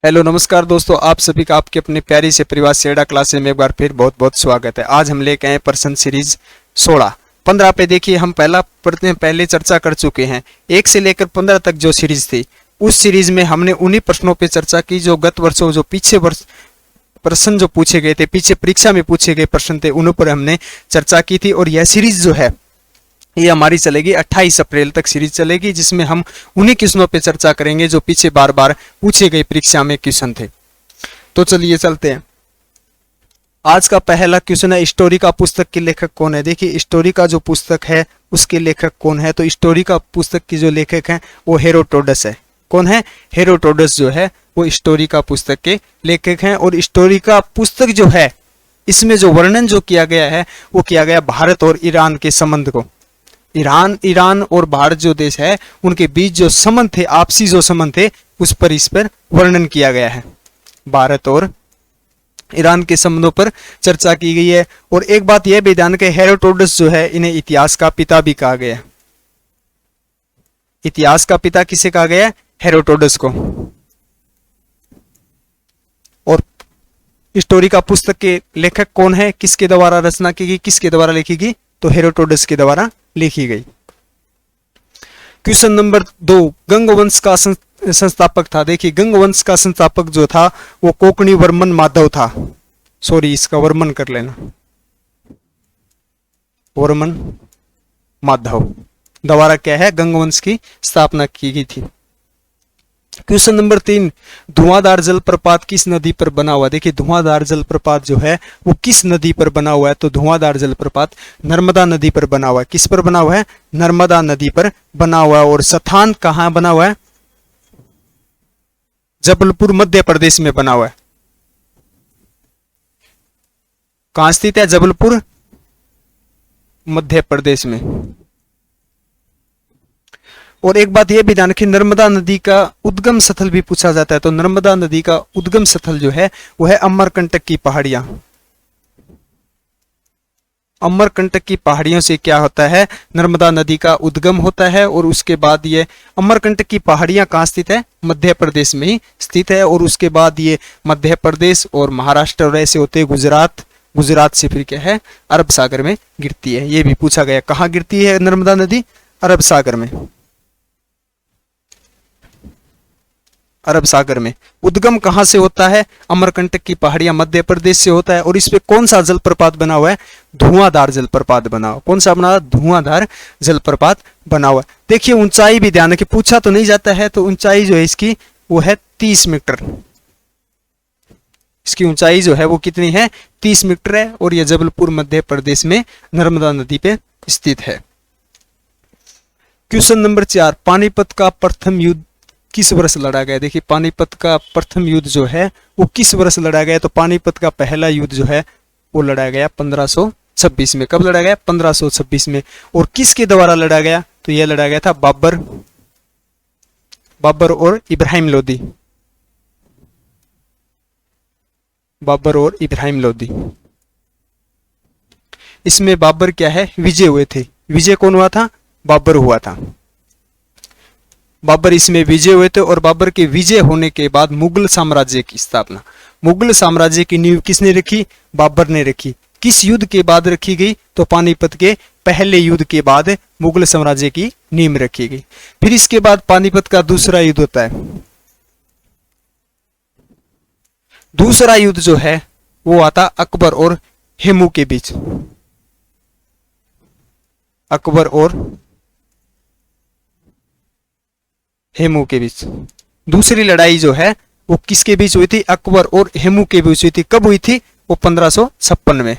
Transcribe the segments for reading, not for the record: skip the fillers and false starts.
Hello नमस्कार दोस्तों, आप सभी का आपके अपने प्यारी से परिवार सेड़ा क्लासेस में एक बार फिर बहुत बहुत स्वागत है। आज हम लेके आए प्रश्न सीरीज 16-15 पे। देखिए, हम पहले चर्चा कर चुके हैं। 1 से लेकर 15 तक जो सीरीज थी, उस सीरीज में हमने उन्हीं प्रश्नों पे चर्चा की जो गत वर्षों जो पीछे वर्ष प्रश्न जो पूछे गए थे, पीछे परीक्षा में पूछे गए प्रश्न थे, उन पर हमने चर्चा की थी। और यह सीरीज जो है ये हमारी चलेगी 28 अप्रैल तक सीरीज चलेगी, जिसमें हम उन्हीं क्वेश्चनों पे चर्चा करेंगे जो पीछे बार बार पूछे गए परीक्षा में क्वेश्चन थे। तो चलिए चलते हैं। आज का पहला क्वेश्चन है, स्टोरी का पुस्तक के लेखक कौन है। देखिए, स्टोरी का जो पुस्तक है उसके लेखक कौन है, तो स्टोरी का पुस्तक की जो लेखक है वो हेरोडोटस है। कौन है? हेरोडोटस जो है वो स्टोरी का पुस्तक के लेखक हैं। और स्टोरी का पुस्तक जो है, इसमें जो वर्णन जो किया गया है वो किया गया भारत और ईरान के संबंध को। ईरान और भारत जो देश है उनके बीच जो संबंध थे, आपसी जो संबंध थे, उस पर इस पर वर्णन किया गया है। भारत और ईरान के संबंधों पर चर्चा की गई है। और एक बात यह भी ध्यान के, हेरोडोटस जो है इन्हें इतिहास का पिता भी कहा गया है। इतिहास का पिता किसे कहा गया है? हेरोडोटस को। और स्टोरी का पुस्तक के लेखक कौन है, किसके द्वारा रचना की गई, किसके द्वारा लिखी गई? तो हेरोडोटस के द्वारा लिखी गई। क्वेश्चन नंबर 2, गंग वंश का संस्थापक था। देखिए, गंग वंश का संस्थापक जो था वो कोंकणी वर्मन माधव था। सॉरी, इसका वर्मन कर लेना, वर्मन माधव द्वारा क्या है, गंग वंश की स्थापना की गई थी। क्वेश्चन नंबर 3, धुआंधार जलप्रपात किस नदी पर बना हुआ है। देखिए, धुआंधार जलप्रपात जो है वो किस नदी पर बना हुआ है, तो धुआंधार जलप्रपात नर्मदा नदी पर बना हुआ है। किस पर बना हुआ है? नर्मदा नदी पर बना हुआ है। और स्थान कहां बना हुआ है? जबलपुर मध्य प्रदेश में बना हुआ है। कहां स्थित है? जबलपुर मध्य प्रदेश में। और एक बात यह भी ध्यान रखें, नर्मदा नदी का उद्गम स्थल भी पूछा जाता है। तो नर्मदा नदी का उद्गम स्थल जो है वो है अमरकंटक की पहाड़ियां। अमरकंटक की पहाड़ियों से क्या होता है? नर्मदा नदी का उद्गम होता है। और उसके बाद ये अमरकंटक की पहाड़ियां कहाँ स्थित है? मध्य प्रदेश में ही स्थित है। और उसके बाद ये मध्य प्रदेश और महाराष्ट्र और ऐसे होते गुजरात से फिर क्या है, अरब सागर में गिरती है। ये भी पूछा गया, कहाँ गिरती है नर्मदा नदी? अरब सागर में। अरब सागर में। उद्गम कहां से होता है? अमरकंटक की पहाड़ियां मध्य प्रदेश से होता है। और इस पे कौन सा जलप्रपात बना हुआ है? धुआंधार जलप्रपात बना हुआ। कौन सा बना? धुआंधार जलप्रपात बना हुआ। देखिए, ऊंचाई भी ध्यान रखिए, पूछा तो नहीं जाता है। तो ऊंचाई जो है इसकी वो है 30 मीटर। इसकी ऊंचाई जो है वो कितनी है? 30 मीटर है। और यह जबलपुर मध्य प्रदेश में नर्मदा नदी पे स्थित है। क्वेश्चन नंबर 4, पानीपत का प्रथम युद्ध किस वर्ष लड़ा गया। देखिए, पानीपत का प्रथम युद्ध जो है वो किस वर्ष लड़ा गया। तो पानीपत का पहला युद्ध जो है वो लड़ा गया 1526 में। कब लड़ा गया? 1526 में। और किसके द्वारा लड़ा गया? तो यह लड़ा गया था बाबर और इब्राहिम लोदी। बाबर और इब्राहिम लोदी। इसमें बाबर क्या है, विजय हुए थे। विजय कौन हुआ था? बाबर हुआ था। बाबर इसमें विजय हुए थे। और बाबर के विजय होने के बाद मुगल साम्राज्य की स्थापना, मुगल साम्राज्य की नींव किसने रखी? बाबर ने रखी। किस युद्ध के बाद रखी गई? तो पानीपत के पहले युद्ध के बाद मुगल साम्राज्य की नींव रखी गई। फिर इसके बाद पानीपत का दूसरा युद्ध होता है। दूसरा युद्ध जो है वो आता अकबर और हेमू के बीच। अकबर और हेमू के बीच दूसरी लड़ाई जो है वो किसके बीच हुई थी? अकबर और हेमू के बीच हुई थी। कब हुई थी? वो 1556 में।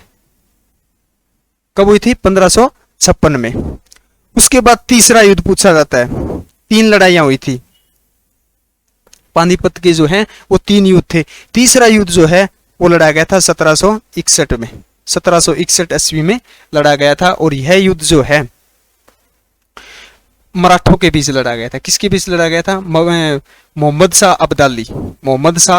कब हुई थी? 1556 में। उसके बाद तीसरा युद्ध पूछा जाता है। 3 लड़ाइयां हुई थी पानीपत के जो है वो 3 युद्ध थे। तीसरा युद्ध जो है वो लड़ा गया था 1761 में। 1761 ईस्वी में लड़ा गया था। और यह युद्ध जो है मराठों के बीच लड़ा गया था। किसके बीच लड़ा गया था? मोहम्मद शाह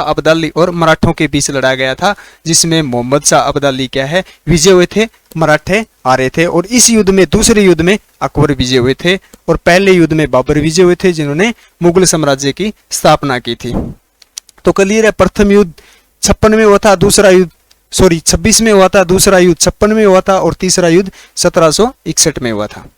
अब्दाली और मराठों के बीच लड़ा गया था, जिसमें मोहम्मद शाह अब्दाली क्या है, विजय हुए थे, मराठे हारे थे। और इस युद्ध में, दूसरे युद्ध में अकबर विजय हुए थे और पहले युद्ध में बाबर विजय हुए थे, जिन्होंने मुगल साम्राज्य की स्थापना की थी। तो क्लियर है, प्रथम युद्ध 56 में हुआ था, दूसरा युद्ध 26 में हुआ था, दूसरा युद्ध 56 में हुआ था और तीसरा युद्ध 1761 में हुआ था।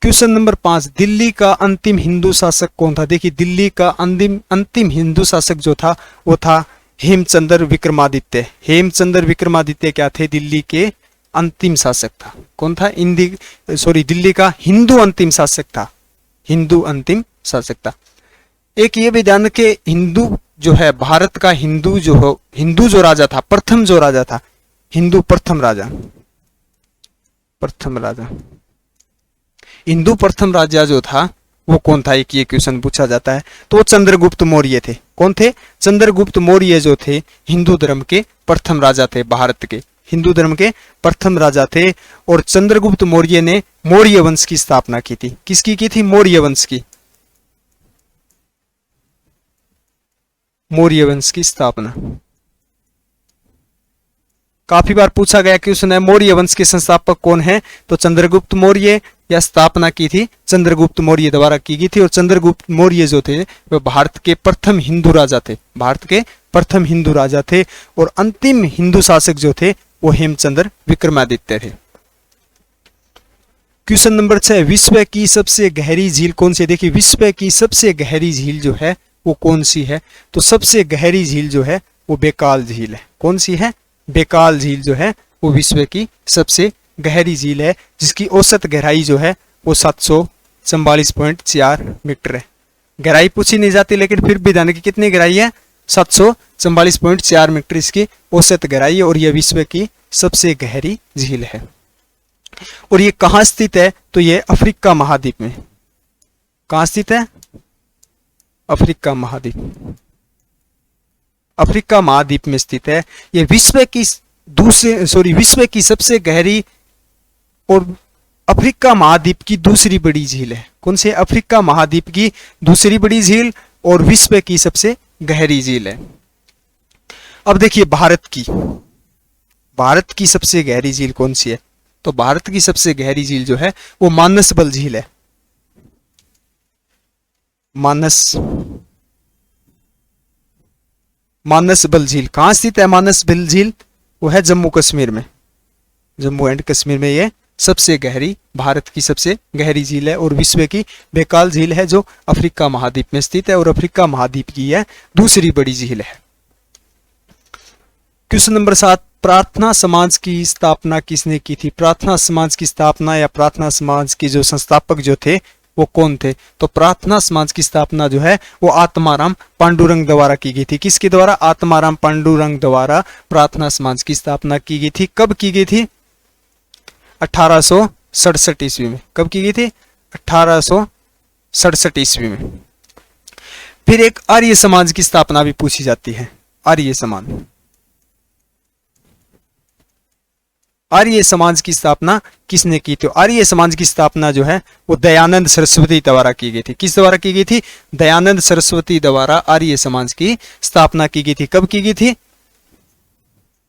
क्वेश्चन नंबर 5, दिल्ली का अंतिम हिंदू शासक कौन था? देखिए दिल्ली का अंतिम हिंदू शासक जो था वो था हेमचंद्र विक्रमादित्य। हेमचंद्र विक्रमादित्य क्या थे? दिल्ली के अंतिम शासक था। कौन था? दिल्ली का हिंदू अंतिम शासक था। हिंदू अंतिम शासक था। एक ये भी ध्यान रखे, हिंदू जो है भारत का हिंदू जो राजा था, प्रथम जो राजा था, हिंदू प्रथम राजा हिंदू प्रथम राजा जो था वो कौन था? एक ये क्वेश्चन पूछा जाता है। तो वो चंद्रगुप्त मौर्य थे। कौन थे? चंद्रगुप्त मौर्य जो थे हिंदू धर्म के प्रथम राजा थे, भारत के हिंदू धर्म के प्रथम राजा थे। और चंद्रगुप्त मौर्य ने मौर्य वंश की स्थापना की थी। किसकी की थी? मौर्य वंश की। मौर्य वंश की स्थापना काफी बार पूछा गया क्वेश्चन है, मौर्य वंश के संस्थापक कौन है? तो चंद्रगुप्त मौर्य, या स्थापना की थी चंद्रगुप्त मौर्य द्वारा की गई थी। और चंद्रगुप्त मौर्य जो थे वे भारत के प्रथम हिंदू राजा थे, भारत के प्रथम हिंदू राजा थे। और अंतिम हिंदू शासक जो थे वो हेमचंद्र विक्रमादित्य थे। क्वेश्चन नंबर 6, विश्व की सबसे गहरी झील कौन सी है? देखिए विश्व की सबसे गहरी झील जो है वो कौन सी है? तो सबसे गहरी झील जो है वो बैकाल झील है। कौन सी है? बैकाल झील जो है वो विश्व की सबसे गहरी झील है, जिसकी औसत गहराई जो है वो 744.4 मीटर है। गहराई पूछी नहीं जाती लेकिन फिर भी ध्यान की कितनी गहराई है? 744.4 मीटर इसकी औसत गहराई है। और यह विश्व की सबसे गहरी झील है। और ये कहाँ स्थित है? तो ये अफ्रीका महाद्वीप में। कहाँ स्थित है? अफ्रीका महाद्वीप। अफ्रीका महाद्वीप में स्थित है। यह विश्व की सबसे गहरी और अफ्रीका महाद्वीप की दूसरी बड़ी झील है। कौन से? अफ्रीका महाद्वीप की दूसरी बड़ी झील और विश्व की सबसे गहरी झील है। अब देखिए भारत की सबसे गहरी झील कौन सी है? तो भारत की सबसे गहरी झील जो है वो मानसबल झील है। मानसबल झील कहां स्थित है? मानसबल झील वो है जम्मू कश्मीर में, जम्मू एंड कश्मीर में ये सबसे गहरी, भारत की सबसे गहरी झील है। और विश्व की बैकाल झील है जो अफ्रीका महाद्वीप में स्थित है और अफ्रीका महाद्वीप की यह दूसरी बड़ी झील है। क्वेश्चन नंबर 7, प्रार्थना समाज की स्थापना किसने की थी? प्रार्थना समाज की स्थापना या प्रार्थना समाज के जो संस्थापक जो थे वो कौन थे? तो प्रार्थना समाज की स्थापना जो है वो आत्माराम पांडुरंग द्वारा की गई थी। किसके द्वारा? आत्माराम पांडुरंग द्वारा प्रार्थना समाज की स्थापना की गई थी। कब की गई थी? 1867 ईस्वी में। कब की गई थी? 1867 ईस्वी में। फिर एक आर्य समाज की स्थापना भी पूछी जाती है। आर्य समाज की स्थापना किसने की थी? आर्य समाज की स्थापना जो है वो दयानंद सरस्वती द्वारा की गई थी। किस द्वारा की गई थी? दयानंद सरस्वती द्वारा आर्य समाज की स्थापना की गई थी। कब की गई थी?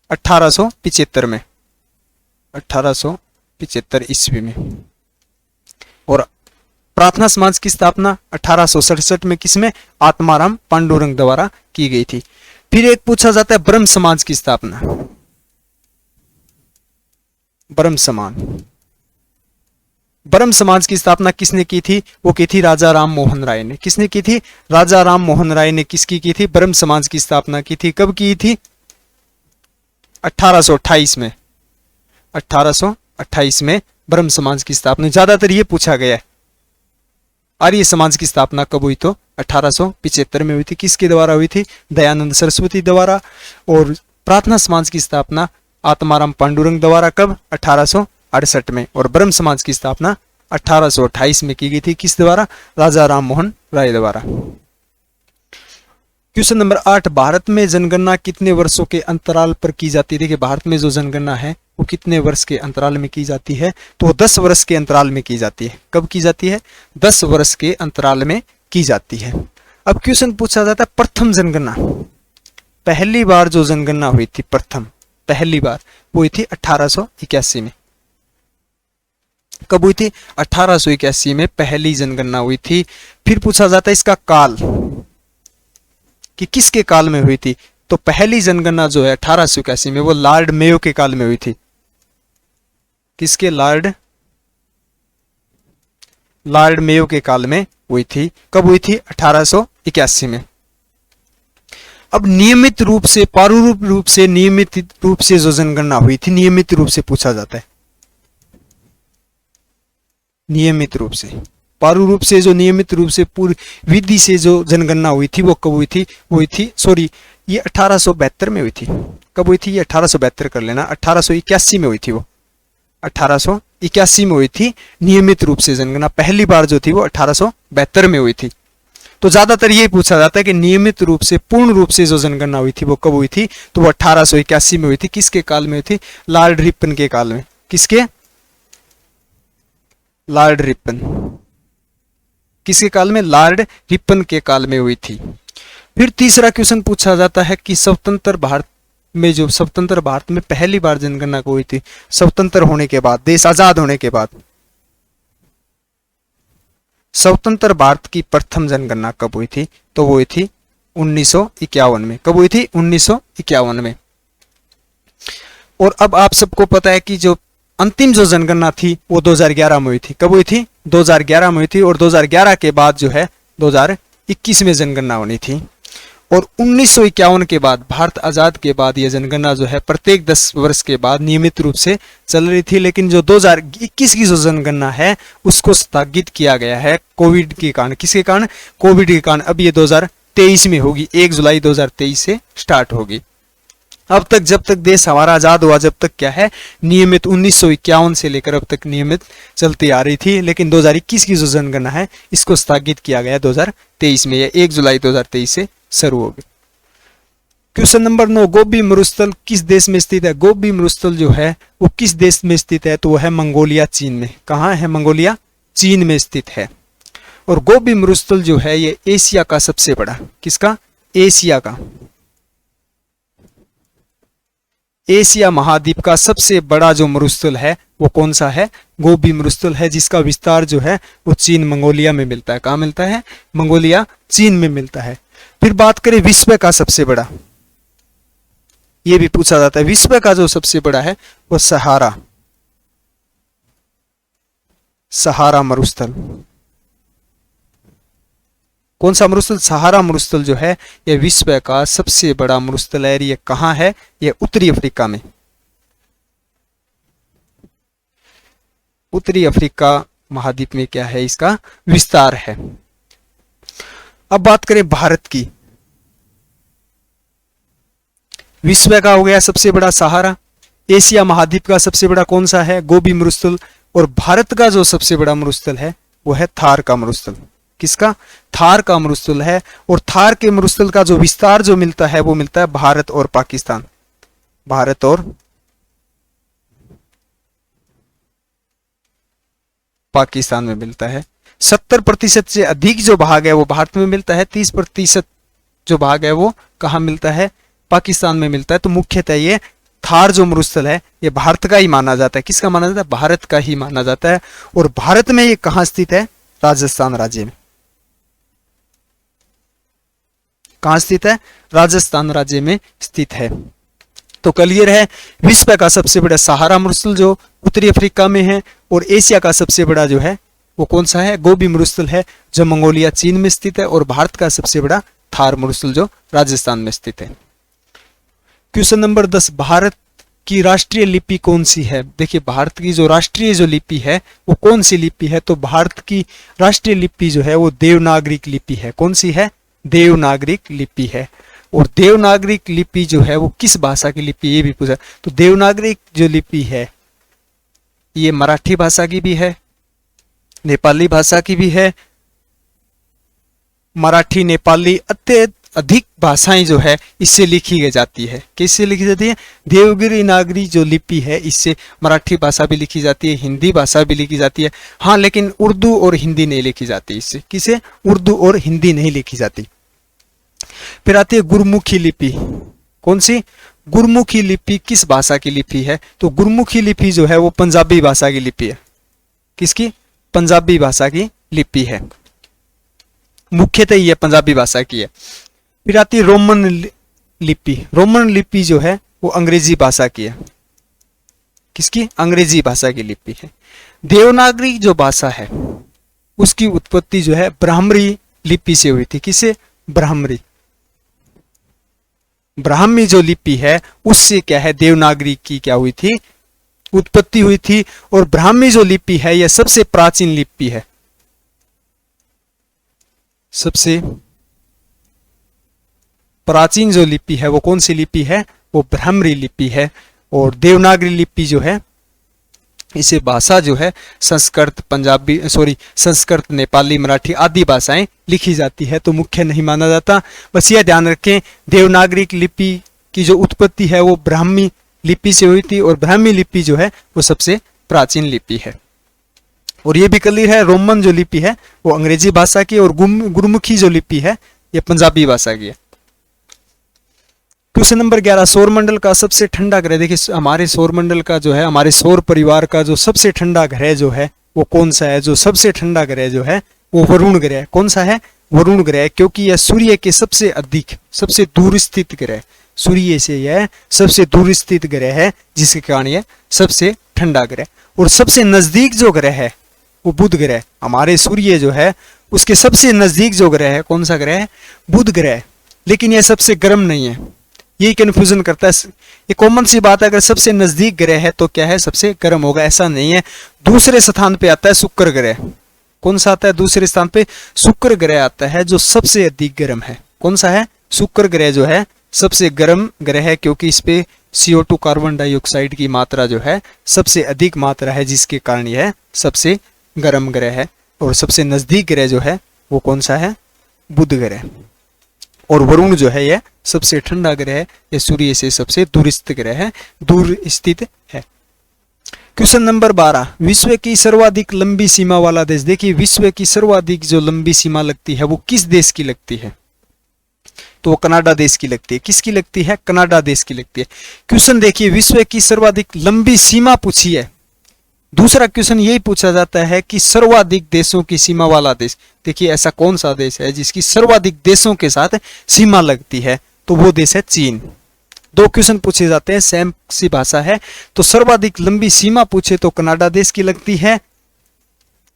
1875 में, 1875 ईस्वी में। और प्रार्थना समाज की स्थापना 1867 में किसमें? आत्माराम पांडुरंग द्वारा की गई थी। फिर एक पूछा जाता है ब्रह्म समाज की स्थापना। ब्रह्म समाज की स्थापना किसने की थी? वो की थी राजा राम मोहन राय ने। किसने की थी? राजा राम मोहन राय ने किसकी की थी? ब्रह्म समाज की स्थापना की थी। कब की थी? 1828 में। 1828 में ब्रह्म समाज की स्थापना। ज्यादातर ये पूछा गया है आर्य समाज की स्थापना कब हुई? तो 1875 में हुई थी। किसके द्वारा हुई थी? दयानंद सरस्वती द्वारा। और प्रार्थना समाज की स्थापना आत्माराम पांडुरंग द्वारा कब? 1868 में। और ब्रह्म समाज की स्थापना 1828 में की गई थी। किस द्वारा? राजा राम मोहन राय द्वारा। क्वेश्चन नंबर 8, भारत में जनगणना कितने वर्षों के अंतराल पर की जाती है? देखिए भारत में जो जनगणना है वो कितने वर्ष के अंतराल में की जाती है? तो 10 वर्ष के अंतराल में की जाती है। कब की जाती है? 10 वर्ष के अंतराल में की जाती है। अब क्वेश्चन पूछा जाता है प्रथम जनगणना, पहली बार जो जनगणना हुई थी पहली बार वो हुई थी 1881 में। कब हुई थी? 1881 में पहली जनगणना हुई थी। फिर पूछा जाता है इसका काल, कि किसके काल में हुई थी, तो पहली जनगणना जो है 1881 में वो लॉर्ड मेयो के काल में हुई थी। किसके? लॉर्ड मेयो के काल में हुई थी। कब हुई थी? 1881 में। अब नियमित रूप से, पारुरूप रूप से, नियमित रूप से जो जनगणना हुई थी, नियमित रूप से पूछा जाता है। नियमित रूप से, पारु रूप से, जो नियमित रूप से पूरी विधि से जो जनगणना हुई थी वो कब हुई थी? हुई थी, सॉरी, ये 1872 में हुई थी। कब हुई थी? ये 1872 कर लेना, 1881 में हुई थी। वो 1881 में हुई थी नियमित रूप से जनगणना। पहली बार जो थी वो 1872 में हुई थी। तो ज्यादातर ये पूछा जाता है कि नियमित रूप से, पूर्ण रूप से जो जनगणना हुई थी वो कब हुई थी, तो वो 1881 में हुई थी। किसके काल में हुई थी? लॉर्ड रिपन के काल में। किसके? Lord Ripon. किसके काल में? लॉर्ड रिपन के काल में हुई थी। फिर तीसरा क्वेश्चन पूछा जाता है कि स्वतंत्र भारत में, जो स्वतंत्र भारत में पहली बार जनगणना को हुई थी, स्वतंत्र होने के बाद, देश आजाद होने के बाद, स्वतंत्र भारत की प्रथम जनगणना कब हुई थी? तो वो हुई थी 1951 में। कब हुई थी? 1951 में। और अब आप सबको पता है कि जो अंतिम जो जनगणना थी वो 2011 में हुई थी। कब हुई थी? 2011 में हुई थी। और 2011 के बाद जो है 2021 में जनगणना होनी थी। और 1951 के बाद, भारत आजाद के बाद, यह जनगणना जो है प्रत्येक 10 वर्ष के बाद नियमित रूप से चल रही थी। लेकिन जो 2021 की जो जनगणना है उसको स्थगित किया गया है कोविड के कारण। किसके कारण? कोविड के कारण। अब ये 2023 में होगी, 1 जुलाई 2023 से स्टार्ट होगी। अब तक, जब तक देश हमारा आजाद हुआ, जब तक क्या है, नियमित 1951 से लेकर अब तक नियमित चलती आ रही थी। लेकिन 2021 की जो जनगणना है इसको स्थगित किया गया 2023 में, या 1 जुलाई 2023 से शुरू होगी। क्वेश्चन नंबर 9, गोबी मरुस्थल किस देश में स्थित है? गोबी मरुस्थल जो है वो किस देश में स्थित है? तो वो है मंगोलिया, चीन में। कहाँ है? मंगोलिया, चीन में स्थित है। और गोबी मरुस्थल जो है ये एशिया का सबसे बड़ा, किसका? एशिया का, एशिया महाद्वीप का सबसे बड़ा जो मरुस्थल है वो कौन सा है? गोबी मरुस्थल है, जिसका विस्तार जो है वो चीन, मंगोलिया में मिलता है। कहाँ मिलता है? मंगोलिया, चीन में मिलता है। फिर बात करें विश्व का सबसे बड़ा, ये भी पूछा जाता है। विश्व का जो सबसे बड़ा है वो सहारा, सहारा मरुस्थल। कौन सा मरुस्थल? सहारा मरुस्थल जो है यह विश्व का सबसे बड़ा मरुस्थल है। ये कहाँ है? ये उत्तरी अफ्रीका में, उत्तरी अफ्रीका महाद्वीप में क्या है, इसका विस्तार है। अब बात करें भारत की। विश्व का हो गया सबसे बड़ा सहारा, एशिया महाद्वीप का सबसे बड़ा कौन सा है? गोबी मरुस्थल। और भारत का जो सबसे बड़ा मरुस्थल है वो है थार का मरुस्थल। किसका? थार का मरुस्थल है। और थार के मरुस्थल का जो विस्तार जो मिलता है वो मिलता है भारत और पाकिस्तान, भारत और पाकिस्तान में मिलता है। 70% से अधिक जो भाग है वो भारत में मिलता है, 30% जो भाग है वो कहाँ मिलता है? पाकिस्तान में मिलता है। तो मुख्यतः ये थार जो मरुस्थल है ये भारत का ही माना जाता है। किसका माना जाता है? भारत का ही माना जाता है। और भारत में ये कहाँ स्थित है? राजस्थान राज्य में। कहाँ स्थित है? राजस्थान राज्य में स्थित है। तो क्लियर है, विश्व का सबसे बड़ा सहारा मरुस्थल जो उत्तरी अफ्रीका में है, और एशिया का सबसे बड़ा जो है वो कौन सा है? गोबी मरुस्थल है, जो मंगोलिया, चीन में स्थित है। और भारत का सबसे बड़ा थार मरुस्थल जो राजस्थान में स्थित है। क्वेश्चन नंबर 10, भारत की राष्ट्रीय लिपि कौन सी है? देखिए, भारत की जो राष्ट्रीय जो लिपि है वो कौन सी लिपि है? तो भारत की राष्ट्रीय लिपि जो है वो देवनागरिक लिपि है। कौन सी है? देवनागरिक लिपि है। और देवनागरिक लिपि जो है वो किस भाषा की लिपि, ये भी पूछा। तो देवनागरिक जो लिपि है ये मराठी भाषा की भी है, नेपाली भाषा की भी है। मराठी, नेपाली, अधिक भाषाएं जो है इससे लिखी जाती है। किससे लिखी जाती है? देवनागरी जो लिपि है इससे मराठी भाषा भी लिखी जाती है, हिंदी भाषा भी लिखी जाती है। हाँ, लेकिन उर्दू और हिंदी नहीं लिखी जाती इससे। किसे? उर्दू और हिंदी नहीं लिखी जाती। फिर आती है गुरमुखी लिपि। कौन सी? गुरमुखी लिपि किस भाषा की लिपि है? तो गुरमुखी लिपि जो है वो पंजाबी भाषा की लिपि है। किसकी? पंजाबी भाषा की लिपि है। मुख्यतः ये पंजाबी भाषा की है। फिर आती है रोमन लिपि। रोमन लिपि जो है वो अंग्रेजी भाषा की है। किसकी? अंग्रेजी भाषा की लिपि है। देवनागरी जो भाषा है उसकी उत्पत्ति जो है ब्राह्मणी लिपि से हुई थी। किसे? ब्राह्मणी। ब्राह्मी जो लिपि है उससे क्या है, देवनागरी की क्या हुई थी, उत्पत्ति हुई थी। और ब्राह्मी जो लिपि है यह सबसे प्राचीन लिपि है। सबसे प्राचीन जो लिपि है वो कौन सी लिपि है? वो ब्राह्मणी लिपि है। और देवनागरी लिपि जो है इसे भाषा जो है संस्कृत, पंजाबी, संस्कृत, नेपाली, मराठी आदि भाषाएं लिखी जाती है, तो मुख्य नहीं माना जाता। बस यह ध्यान रखें, देवनागरी लिपि की जो उत्पत्ति है वो ब्राह्मी लिपि से हुई थी और ब्राह्मी लिपि जो है वो सबसे प्राचीन लिपि है। और ये भी क्लियर है, रोमन जो लिपि है वो अंग्रेजी भाषा की और गुरमुखी जो लिपि है ये पंजाबी भाषा की है। क्वेश्चन नंबर 11, सौरमंडल का सबसे ठंडा ग्रह। देखिए हमारे सौरमंडल का जो है, हमारे सौर परिवार का जो सबसे ठंडा ग्रह जो है वो कौन सा है? जो सबसे ठंडा ग्रह जो है वो वरुण ग्रह। कौन सा है? वरुण ग्रह, क्योंकि यह सूर्य के सबसे अधिक, सबसे दूर स्थित ग्रह, सूर्य से यह सबसे दूर स्थित ग्रह है, जिसके कारण यह सबसे ठंडा ग्रह। और सबसे नजदीक जो ग्रह है वो बुध ग्रह। हमारे सूर्य जो है उसके सबसे नजदीक जो ग्रह है कौन सा ग्रह है? बुध ग्रह। लेकिन यह सबसे गर्म नहीं है, यही कंफ्यूजन करता है। ये कॉमन सी बात है, अगर सबसे नजदीक ग्रह है तो क्या है? सबसे गर्म होगा, ऐसा नहीं है। दूसरे स्थान पे आता है शुक्र ग्रह। कौन सा आता है? दूसरे स्थान पे शुक्र ग्रह आता है जो सबसे अधिक गर्म है। कौन सा है? शुक्र ग्रह जो है सबसे गर्म ग्रह है, क्योंकि इस पे CO2 कार्बन डाइऑक्साइड की मात्रा जो है सबसे अधिक मात्रा है, जिसके कारण यह सबसे गर्म ग्रह है। और सबसे नजदीक ग्रह जो है वो कौन सा है? बुध ग्रह। और वरुण जो है यह सबसे ठंडा ग्रह है, यह सूर्य से सबसे दूर स्थित ग्रह है, दूर स्थित है। क्वेश्चन नंबर 12, विश्व की सर्वाधिक लंबी सीमा वाला देश। देखिए विश्व की सर्वाधिक जो लंबी सीमा लगती है वो किस देश की लगती है? तो वो कनाडा देश की लगती है। किसकी लगती है? कनाडा देश की लगती है। क्वेश्चन देखिए, विश्व की सर्वाधिक लंबी सीमा पूछी है। दूसरा क्वेश्चन यही पूछा जाता है कि सर्वाधिक देशों की सीमा वाला देश। देखिए ऐसा कौन सा देश है जिसकी सर्वाधिक देशों के साथ सीमा लगती है? तो वो देश है चीन। दो क्वेश्चन पूछे जाते हैं, सेम सी भाषा है। तो सर्वाधिक लंबी सीमा पूछे तो कनाडा देश की लगती है।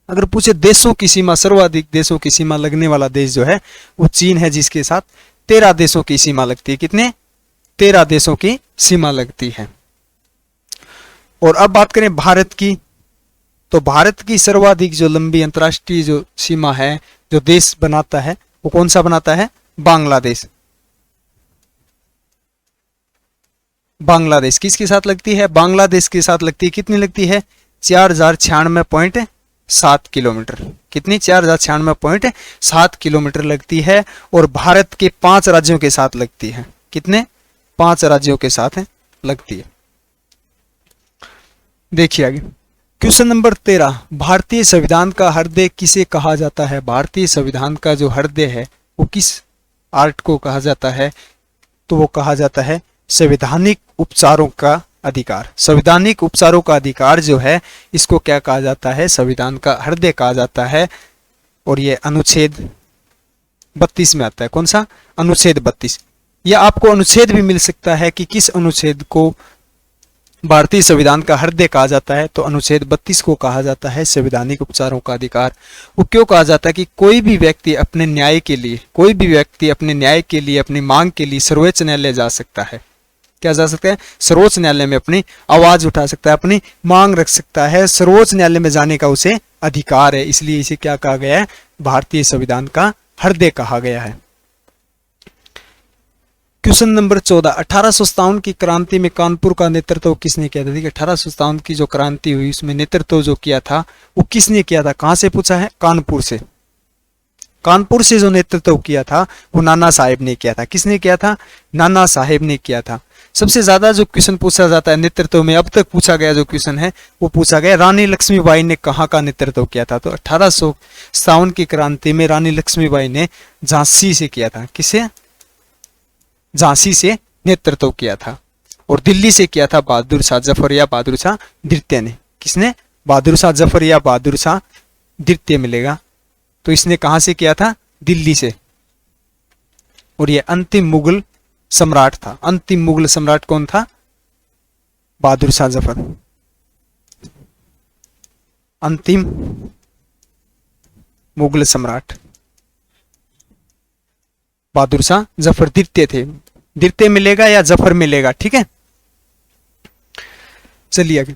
अगर पूछे देशों की सीमा, सर्वाधिक देशों की सीमा लगने वाला देश जो है वो चीन है, जिसके साथ 13 देशों की सीमा लगती है। कितने? 13 देशों की सीमा लगती है। और अब बात करें भारत की, तो भारत की सर्वाधिक जो लंबी अंतर्राष्ट्रीय जो सीमा है, जो देश बनाता है वो कौन सा बनाता है? बांग्लादेश। बांग्लादेश किसके साथ लगती है? बांग्लादेश के साथ लगती है। कितनी लगती है? 4096.7 किलोमीटर। कितनी? 4096.7 किलोमीटर लगती है। और भारत के 5 राज्यों के साथ लगती है। कितने? 5 राज्यों के साथ लगती है। देखिए आगे क्वेश्चन नंबर 13, भारतीय संविधान का हृदय किसे कहा जाता है? भारतीय संविधान का जो हृदय है वो किस आर्ट को कहा जाता है? तो वो कहा जाता है संवैधानिक उपचारों का अधिकार। संवैधानिक उपचारों का अधिकार जो है इसको क्या कहा जाता है? संविधान का हृदय कहा जाता है। और ये अनुच्छेद 32 में आता है। कौन सा? अनुच्छेद 32। यह आपको अनुच्छेद भी मिल सकता है कि किस अनुच्छेद को भारतीय संविधान का हृदय कहा जाता है। तो अनुच्छेद 32 को कहा जाता है संवैधानिक उपचारों का अधिकार। वो क्यों कहा जाता है? कि कोई भी व्यक्ति अपने न्याय के लिए, कोई भी व्यक्ति अपने न्याय के लिए, अपनी मांग के लिए सर्वोच्च न्यायालय जा सकता है। क्या जा सकता है? सर्वोच्च न्यायालय में अपनी आवाज उठा सकता है, अपनी मांग रख सकता है। सर्वोच्च न्यायालय में जाने का उसे अधिकार है, इसलिए इसे क्या कहा गया है? भारतीय संविधान का हृदय कहा गया है। क्वेश्चन नंबर 14, 1857 की क्रांति में कानपुर का नेतृत्व किसने किया था? देखिए 1857 की जो क्रांति हुई उसमें नेतृत्व जो किया था वो किसने किया था? कहां से पूछा है? कानपुर से। कानपुर से जो नेतृत्व किया था वो नाना साहेब ने किया था। किसने किया था? नाना साहेब ने किया था। सबसे ज्यादा जो क्वेश्चन पूछा जाता है नेतृत्व में, अब तक पूछा गया जो क्वेश्चन है वो पूछा गया रानी लक्ष्मीबाई ने कहाँ का नेतृत्व किया था? तो 1857 की क्रांति में रानी लक्ष्मीबाई ने झांसी से किया था। किसे? झांसी से नेतृत्व किया था। और दिल्ली से किया था बहादुर शाह जफर या बहादुर शाह द्वितीय ने। किसने? बहादुर शाह जफर या बहादुर शाह द्वितीय मिलेगा। तो इसने कहां से किया था? दिल्ली से। और ये अंतिम मुगल सम्राट था। अंतिम मुगल सम्राट कौन था? बहादुर शाह जफर। अंतिम मुगल सम्राट बहादुर शाह जफर द्वितीय थे। द्वितीय मिलेगा या जफर मिलेगा, ठीक है। चलिए आगे।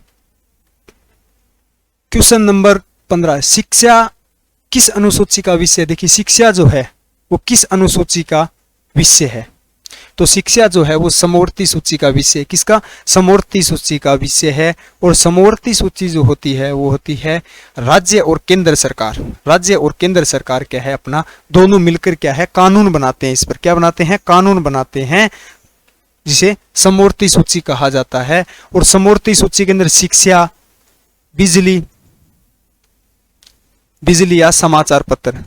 क्वेश्चन नंबर 15, शिक्षा किस अनुसूची का विषय? देखिए शिक्षा जो है वो किस अनुसूची का विषय है? तो शिक्षा जो है वो समवर्ती सूची का विषय। किसका? समवर्ती सूची का विषय है। और समवर्ती सूची जो होती है वो होती है राज्य और केंद्र सरकार। राज्य और केंद्र सरकार क्या है अपना, दोनों मिलकर क्या है, कानून बनाते हैं। इस पर क्या बनाते हैं? कानून बनाते हैं, जिसे समवर्ती सूची कहा जाता है। और समवर्ती सूची के अंदर शिक्षा, बिजली या समाचार पत्र,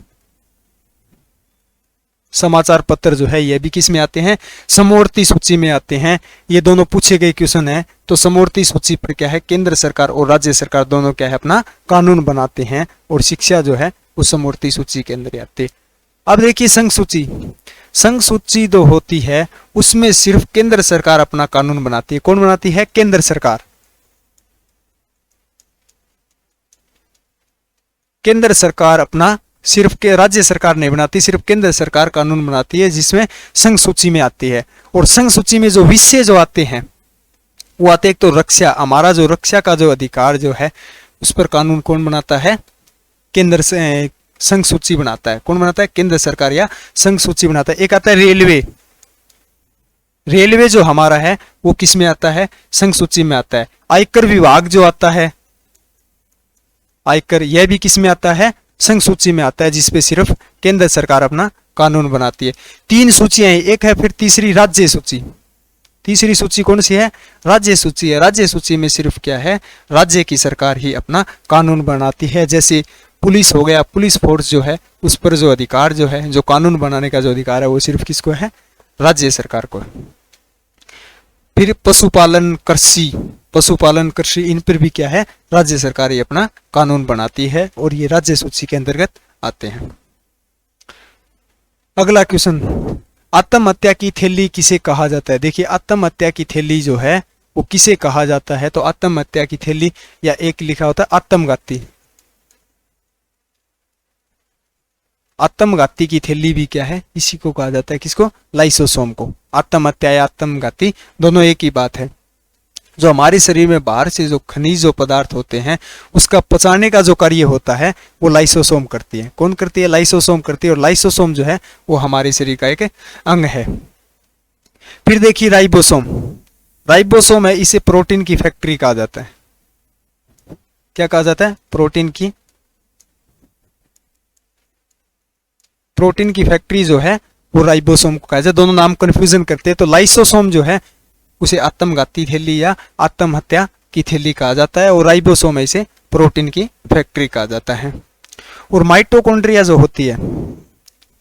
समाचार पत्र जो है ये भी किस में आते हैं? समवर्ती सूची में आते हैं। ये दोनों पूछे गए क्वेश्चन है। तो समवर्ती सूची पर क्या है, केंद्र सरकार और राज्य सरकार दोनों क्या है अपना कानून बनाते हैं। और शिक्षा जो है वो समवर्ती सूची के अंदर आती है। अब देखिए संघ सूची। संघ सूची जो होती है उसमें सिर्फ केंद्र सरकार अपना कानून बनाती है। कौन बनाती है? केंद्र सरकार। केंद्र सरकार अपना, सिर्फ के राज्य सरकार नहीं बनाती, सिर्फ केंद्र सरकार कानून बनाती है, जिसमें संघ सूची में आती है। और संघ सूची में जो विषय जो आते हैं वो आते हैं, एक तो रक्षा, हमारा जो रक्षा का जो अधिकार जो है उस पर कानून कौन बनाता है? केंद्र से संघ सूची बनाता है। कौन बनाता है? केंद्र सरकार या संघ सूची बनाता है। एक आता है रेलवे। रेलवे जो हमारा है वो किस में आता है? संघ सूची में आता है। आयकर विभाग जो आता है, आयकर, यह भी किस में आता है? संघ सूची में आता है, जिसपे सिर्फ केंद्र सरकार अपना कानून बनाती है। 3 सूचियां हैं। एक है फिर तीसरी राज्य सूची। तीसरी सूची कौन सी है? राज्य सूची है। राज्य सूची में सिर्फ क्या है? राज्य की सरकार ही अपना कानून बनाती है। जैसे पुलिस हो गया, पुलिस फोर्स जो है उस पर जो अधिकार जो है, जो कानून बनाने का जो अधिकार है वो सिर्फ किसको है? राज्य सरकार को। फिर पशुपालन, कृषि, पशुपालन, कृषि, इन पर भी क्या है? राज्य सरकार ही अपना कानून बनाती है और ये राज्य सूची के अंतर्गत आते हैं। अगला क्वेश्चन, आत्महत्या की थैली किसे कहा जाता है? देखिए आत्महत्या की थैली जो है वो किसे कहा जाता है? तो आत्महत्या की थैली, या एक लिखा होता है आत्मघाती। आत्मघाती की थैली भी क्या है? इसी को कहा जाता है। किसको? लाइसोसोम को। आत्महत्या या आत्मघाती दोनों एक ही बात है। जो हमारे शरीर में बाहर से जो खनिज जो पदार्थ होते हैं उसका पचाने का जो कार्य होता है वो लाइसोसोम करती है। कौन करती है? लाइसोसोम करती है। और लाइसोसोम जो है वो हमारे शरीर का एक अंग है। फिर देखिए राइबोसोम। राइबोसोम है, इसे प्रोटीन की फैक्ट्री कहा जाता है। क्या कहा जाता है? प्रोटीन की फैक्ट्री जो है वो राइबोसोम को कहा जाता है। दोनों नाम कंफ्यूजन करते हैं। तो लाइसोसोम जो है उसे आत्मघाती थैली या आत्महत्या की थैली कहा जाता है, और राइबोसोम इसे प्रोटीन की फैक्ट्री कहा जाता है। और माइटोकॉन्ड्रिया जो होती है,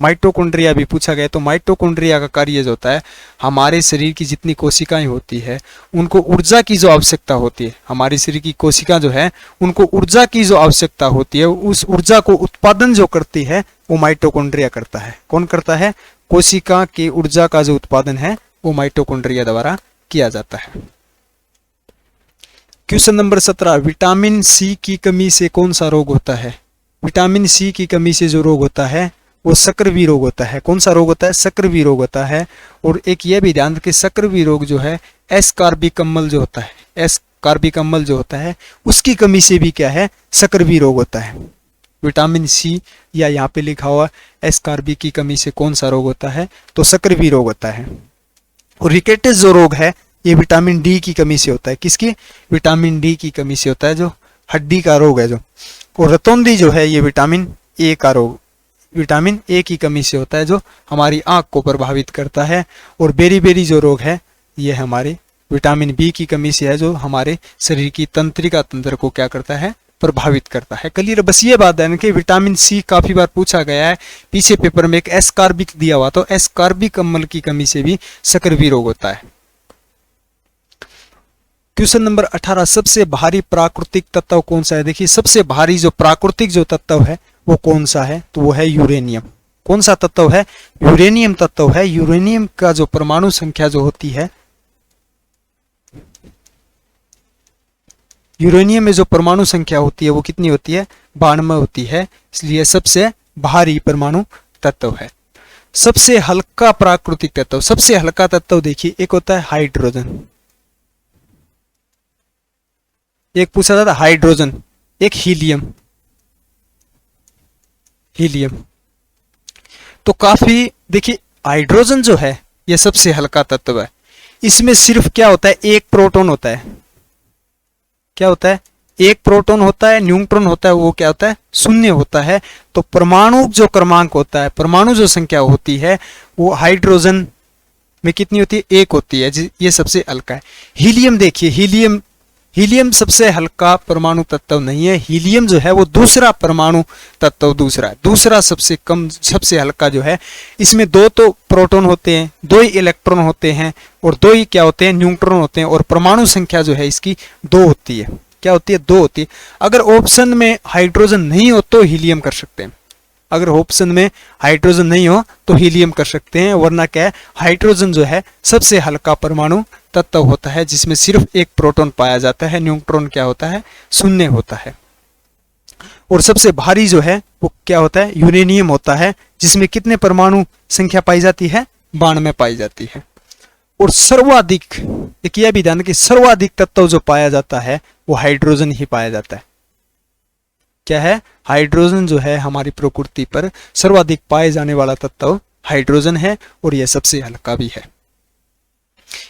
माइटोकॉन्ड्रिया भी पूछा गया। तो माइटोकॉन्ड्रिया का कार्य जो होता है, हमारे शरीर की जितनी कोशिकाएं होती है उनको ऊर्जा की जो आवश्यकता होती है, हमारे शरीर की कोशिका जो है उनको ऊर्जा की जो आवश्यकता होती है, उस ऊर्जा को उत्पादन जो करती है वो माइटोकॉन्ड्रिया करता है। कौन करता है? कोशिका की ऊर्जा का जो उत्पादन है वो माइटोकॉन्ड्रिया द्वारा किया जाता है। क्वेश्चन नंबर 17, विटामिन सी की कमी से कौन सा रोग होता है? विटामिन सी की कमी से जो रोग होता है वो सक्रिय रोग होता है। कौन सा रोग होता है? सक्रिय रोग होता है। और एक यह भी ध्यान रखें, सक्रिय रोग जो है एस कार्बिक अम्ल जो होता है, एस कार्बिक अम्ल जो होता है उसकी कमी से भी क्या है? सक्रिय रोग होता है। विटामिन सी, या यहाँ पे लिखा हुआ एस कार्बिक की कमी से कौन सा रोग होता है? तो सक्रिय रोग होता है। और रिकेटिस जो रोग है ये विटामिन डी की कमी से होता है। किसकी? विटामिन डी की कमी से होता है, जो हड्डी का रोग है जो। और रतौंधी जो है ये विटामिन ए का रोग, विटामिन ए की कमी से होता है, जो हमारी आंख को प्रभावित करता है। और बेरी जो रोग है ये हमारे विटामिन बी की कमी से है, जो हमारे शरीर की तंत्रिका तंत्र को क्या करता है? प्रभावित करता है। क्लियर? बस ये बात है कि विटामिन सी काफी बार पूछा गया है, पीछे पेपर में एक एस कार्बिक दिया हुआ, तो एस कार्बिक अम्ल की कमी से भी सक्रिय रोग होता है। क्वेश्चन नंबर 18, सबसे भारी प्राकृतिक तत्व कौन सा है? देखिए सबसे भारी जो प्राकृतिक जो तत्व है वो कौन सा है? तो वो है यूरेनियम। कौन सा तत्व है? यूरेनियम तत्व है। यूरेनियम का जो परमाणु संख्या जो होती है, यूरेनियम में जो परमाणु संख्या होती है वो कितनी होती है? 92 होती है, इसलिए सबसे भारी परमाणु तत्व है। सबसे हल्का प्राकृतिक तत्व, सबसे हल्का तत्व देखिए, एक होता है हाइड्रोजन, एक पूछा जाता हाइड्रोजन, एक हीलियम। हीलियम तो काफी, देखिए हाइड्रोजन जो है यह सबसे हल्का तत्व है। इसमें सिर्फ क्या होता है? एक प्रोटॉन होता है। क्या होता है? एक प्रोटॉन होता है, न्यूट्रॉन होता है वो क्या होता है? शून्य होता है। तो परमाणु जो क्रमांक होता है, परमाणु जो संख्या होती है वो हाइड्रोजन में कितनी होती है? एक होती है। ये सबसे हल्का है। हीलियम देखिए, हीलियम सबसे हल्का परमाणु तत्व नहीं है। हीलियम जो है वो दूसरा परमाणु तत्व, दूसरा सबसे कम, सबसे हल्का जो है। इसमें दो तो प्रोटॉन होते हैं, दो ही इलेक्ट्रॉन होते हैं और दो ही क्या होते हैं? न्यूट्रॉन होते हैं। और परमाणु संख्या जो है इसकी 2 होती है। क्या होती है? 2 होती है। अगर ऑप्शन में हाइड्रोजन नहीं हो तो हीलियम कर सकते हैं। अगर ऑप्शन में हाइड्रोजन नहीं हो तो हीलियम कर सकते हैं, वरना क्या है? हाइड्रोजन जो है सबसे हल्का परमाणु तत्व होता है, जिसमें सिर्फ एक प्रोटॉन पाया जाता है, न्यूट्रॉन क्या होता है? शून्य होता है। और सबसे भारी जो है वो क्या होता है? यूरेनियम होता है, जिसमें कितने परमाणु संख्या पाई जाती है? 92 पाई जाती है। और सर्वाधिक, एक यह भी ध्यान कि सर्वाधिक तत्व जो पाया जाता है वो हाइड्रोजन ही पाया जाता है। क्या है? हाइड्रोजन जो है हमारी प्रकृति पर सर्वाधिक पाए जाने वाला तत्व हाइड्रोजन है, और यह सबसे हल्का भी है।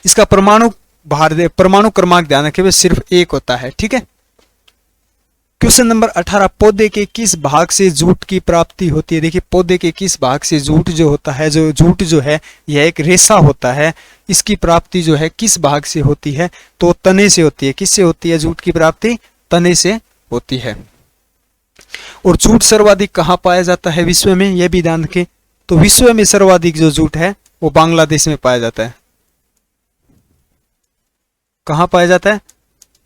इसका परमाणु क्रमांक ध्यान रखें, सिर्फ 1 होता है। ठीक है। क्वेश्चन नंबर 18, पौधे के किस भाग से जूट की प्राप्ति होती है? देखिए, पौधे के किस भाग से जूट जो होता है, जो जूट जो है यह एक रेशा होता है, इसकी प्राप्ति जो है किस भाग से होती है? तो तने से होती है। किससे होती है जूट की प्राप्ति? तने से होती है। और जूट सर्वाधिक कहाँ पाया जाता है विश्व में? यह भी ध्यान रखें। तो विश्व में सर्वाधिक जो जूट है वो बांग्लादेश में पाया जाता है। कहाँ पाया जाता है?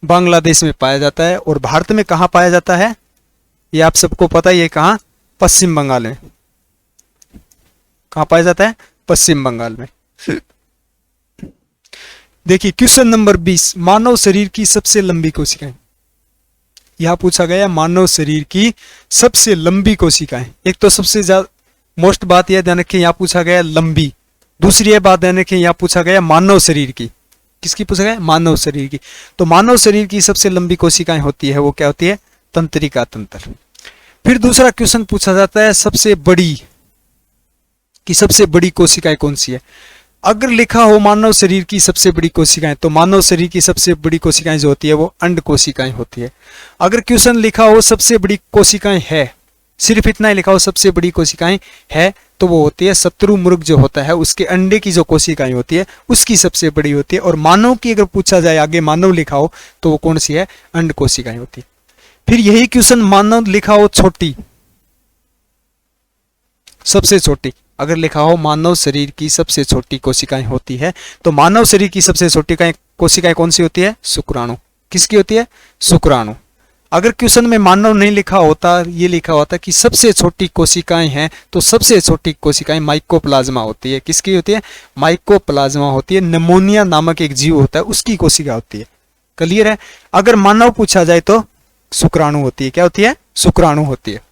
बांग्लादेश में पाया जाता है। और भारत में कहाँ पाया जाता है? ये आप सबको पता ही है। कहाँ? पश्चिम बंगाल में। कहाँ पाया जाता है? पश्चिम बंगाल में। देखिए क्वेश्चन नंबर 20, मानव शरीर की सबसे लंबी कोशिकाएं। यहां पूछा गया मानव शरीर की सबसे लंबी कोशिकाएं। एक तो सबसे ज्यादा मोस्ट बात यह ध्यान रखें, यहां पूछा गया लंबी। दूसरी यह बात ध्यान रखें, यहां पूछा गया मानव शरीर की। किसकी पूछा गया? मानव शरीर की। तो मानव शरीर की सबसे लंबी कोशिकाएं होती है वो क्या होती है? तंत्रिका तंत्र। फिर दूसरा क्वेश्चन पूछा जाता है सबसे बड़ी कोशिकाएं कौन सी है? अगर लिखा हो मानव शरीर की सबसे बड़ी कोशिकाएं, तो मानव शरीर की सबसे बड़ी कोशिकाएं जो होती है वो अंड कोशिकाएं होती है। अगर क्वेश्चन लिखा हो सबसे बड़ी कोशिकाएं है, सिर्फ इतना ही लिखा हो सबसे बड़ी कोशिकाएं है, तो वो होती है शत्रु मुर्ग जो होता है उसके अंडे की जो कोशिकाएं होती है उसकी सबसे बड़ी होती है। और मानव की अगर पूछा जाए, आगे मानव लिखा हो, तो वो कौन सी है? अंड कोशिकाएं होती है। फिर यही क्वेश्चन मानव लिखा हो छोटी, सबसे छोटी, अगर लिखा हो मानव शरीर की सबसे छोटी कोशिकाएं होती है, तो मानव शरीर की सबसे छोटी कोशिकाएं कौन सी होती है? शुक्राणु। किसकी होती है? शुक्राणु। अगर क्वेश्चन में मानव नहीं लिखा होता, ये लिखा होता कि सबसे छोटी कोशिकाएं हैं, तो सबसे छोटी कोशिकाएं माइकोप्लाज्मा होती है। किसकी होती है? माइकोप्लाज्मा होती है। निमोनिया नामक एक जीव होता है उसकी कोशिका होती है। क्लियर है? अगर मानव पूछा जाए तो शुक्राणु होती है। क्या होती है? शुक्राणु होती है।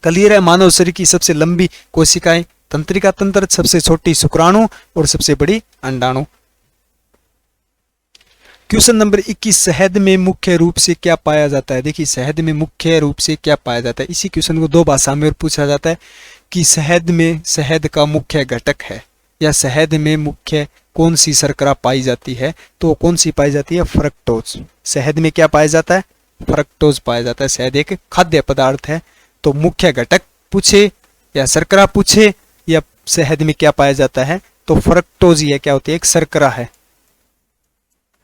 क्लियर है? मानव शरीर की सबसे लंबी कोशिकाएं तंत्रिका तंत्र, सबसे छोटी शुक्राणु और सबसे बड़ी अंडाणु। क्वेश्चन नंबर 21, शहद में मुख्य रूप से क्या पाया जाता है? देखिए शहद में मुख्य रूप से क्या पाया जाता है? इसी क्वेश्चन को 2 भाषा में और पूछा जाता है कि शहद में शहद का मुख्य घटक है, या शहद में मुख्य कौन सी शर्करा पाई जाती है? तो कौन सी पाई जाती है? फ्रक्टोज। शहद में क्या पाया जाता है? फ्रक्टोज पाया जाता है। शहद एक खाद्य पदार्थ है, तो मुख्य घटक पूछे या शर्करा पूछे या शहद में क्या पाया जाता है, तो फ्रक्टोज ही है। क्या होती है? एक शर्करा है।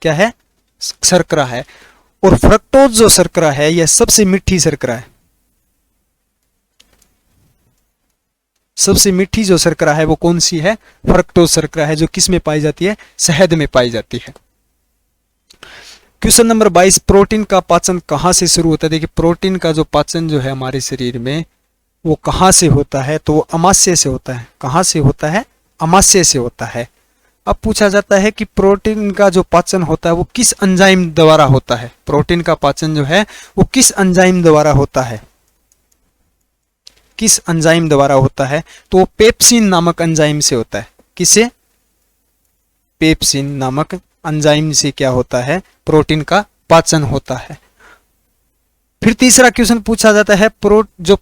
क्या है? शर्करा है। और फ्रक्टोज जो शर्करा है यह सबसे मीठी शर्करा है। सबसे मीठी जो शर्करा है वो कौन सी है? फ्रक्टोज शर्करा है, जो किस में पाई जाती है? शहद में पाई जाती है। क्वेश्चन नंबर 22, प्रोटीन का पाचन कहां से शुरू होता है? देखिए प्रोटीन का जो पाचन जो है हमारे शरीर में वो कहाँ से होता है, तो वो अमाशय से होता है। कहाँ से होता है? अमाशय से होता है। अब पूछा जाता है कि प्रोटीन का जो पाचन होता है वो किस एंजाइम द्वारा होता है। प्रोटीन का पाचन जो है वो किस एंजाइम द्वारा होता है, किस एंजाइम द्वारा होता है? तो वो पेप्सिन नामक एंजाइम से होता है। किसे? पेप्सिन नामक एंजाइम से क्या होता है? प्रोटीन का पाचन होता है। फिर तीसरा क्वेश्चन पूछा जाता है जो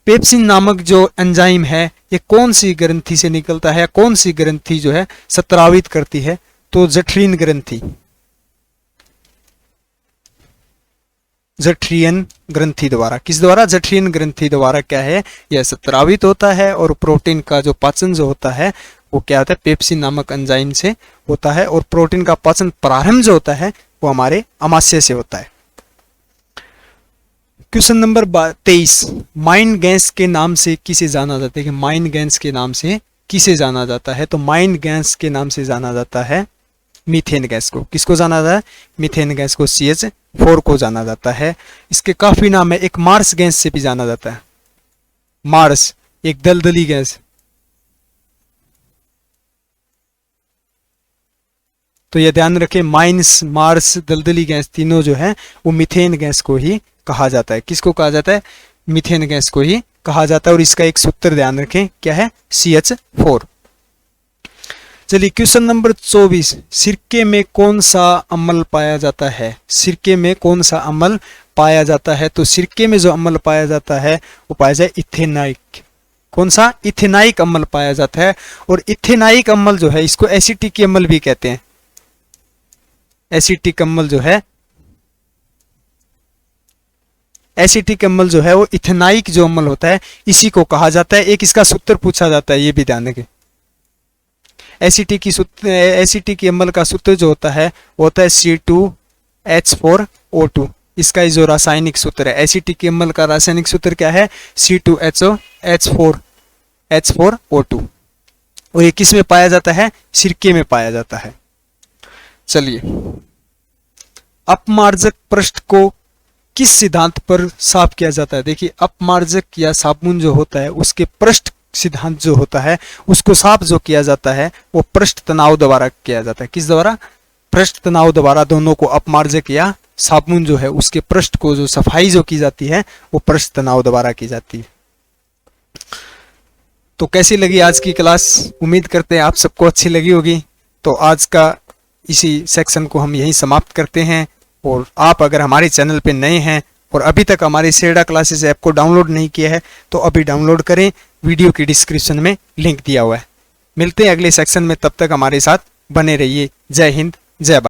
पेप्सिन नामक जो एंजाइम है ये कौन सी ग्रंथि से निकलता है, कौन सी ग्रंथि जो है स्रावित करती है? तो जठरीन ग्रंथि, जठरीन ग्रंथि द्वारा। किस द्वारा? जठरीन ग्रंथि द्वारा क्या है, यह स्रावित होता है। और प्रोटीन का जो पाचन जो होता है वो क्या होता है? पेप्सिन नामक एंजाइम से होता है। और प्रोटीन का पाचन प्रारंभ जो होता है वो हमारे अमाशय से होता है। क्वेश्चन नंबर 23, माइन गैस के नाम से किसे जाना जाता है? कि माइन गैस के नाम से किसे जाना जाता है? तो माइन गैस के नाम से जाना जाता है मीथेन गैस को। किसको जाना जाता है? मीथेन गैस को, CH4 को जाना जाता है। इसके काफी नाम है। एक मार्स गैस से भी जाना जाता है। मार्स एक दलदली गैस, तो यह ध्यान रखें, माइन्स, मार्स, दलदली गैस तीनों जो है वो मीथेन गैस को ही कहा जाता है। किसको कहा जाता है? मीथेन गैस को ही कहा जाता है। और इसका एक सूत्र ध्यान रखें, क्या है? CH4। चलिए क्वेश्चन नंबर 24, सिरके में कौन सा अम्ल पाया जाता है? सिरके में कौन सा अम्ल पाया जाता है? तो सिरके में जो अम्ल पाया जाता है वो पाया जाए इथेनाइक। कौन सा? इथेनाइक अम्ल पाया जाता है। और इथेनाइक अम्ल जो है इसको एसिटिक अम्ल भी कहते हैं। एसिटिक अम्ल जो है, एसिटिक अम्ल जो है वो इथेनाइक जो अम्ल होता है इसी को कहा जाता है। एक इसका सूत्र पूछा जाता है, ये भी ध्यान रखें। एसिटिक अम्ल का सूत्र जो होता है वो होता है C2H4O2। इसका जो रासायनिक सूत्र है, एसिटिक अम्ल का रासायनिक सूत्र क्या है? C2H4O2। और ये किस में पाया जाता है? सिरके में पाया जाता है। चलिए, अपमार्जक पृष्ठ को किस सिद्धांत पर साफ किया जाता है? देखिए, अपमार्जक या साबुन जो होता है उसके पृष्ठ सिद्धांत जो होता है उसको साफ जो किया जाता है वो पृष्ठ तनाव द्वारा किया जाता है। किस द्वारा? पृष्ठ तनाव द्वारा दोनों को, अपमार्जक या साबुन जो है उसके पृष्ठ को जो सफाई जो की जाती है वो पृष्ठ तनाव द्वारा की जाती है। तो कैसी लगी आज की क्लास? उम्मीद करते हैं आप सबको अच्छी लगी होगी। तो आज का इसी सेक्शन को हम यहीं समाप्त करते हैं। और आप अगर हमारे चैनल पे नए हैं और अभी तक हमारे सेडा क्लासेस ऐप को डाउनलोड नहीं किया है तो अभी डाउनलोड करें, वीडियो की डिस्क्रिप्शन में लिंक दिया हुआ है। मिलते हैं अगले सेक्शन में, तब तक हमारे साथ बने रहिए। जय हिंद, जय भारत।